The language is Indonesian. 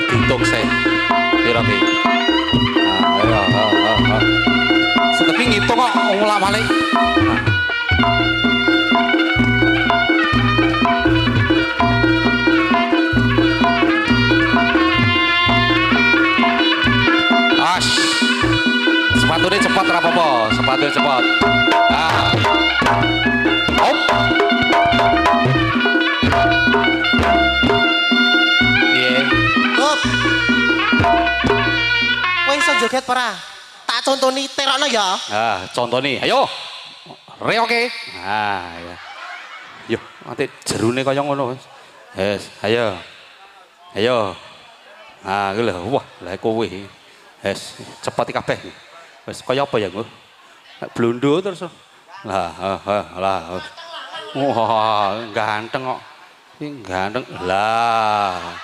dihitung sih. Piro ki? Ayo, setepi ngitung kok ngulang balik. As, sepatunya cepat rapopo, sepatunya cepat. Op. Hop. Kowe iso joget ora? Tak contoni terokno ya. Contoni. Ayo. Re oke. Ya. Yo, nanti jerune kaya ngono, Mas. Yes, ayo. Ayo. Kuwi lho. Wah, lha kowe. Yes, cepet kabeh. Wis kaya apa ya, Nggo? Blondo terus. Lah. Wah, ganteng kok. Ini ganteng. Lah.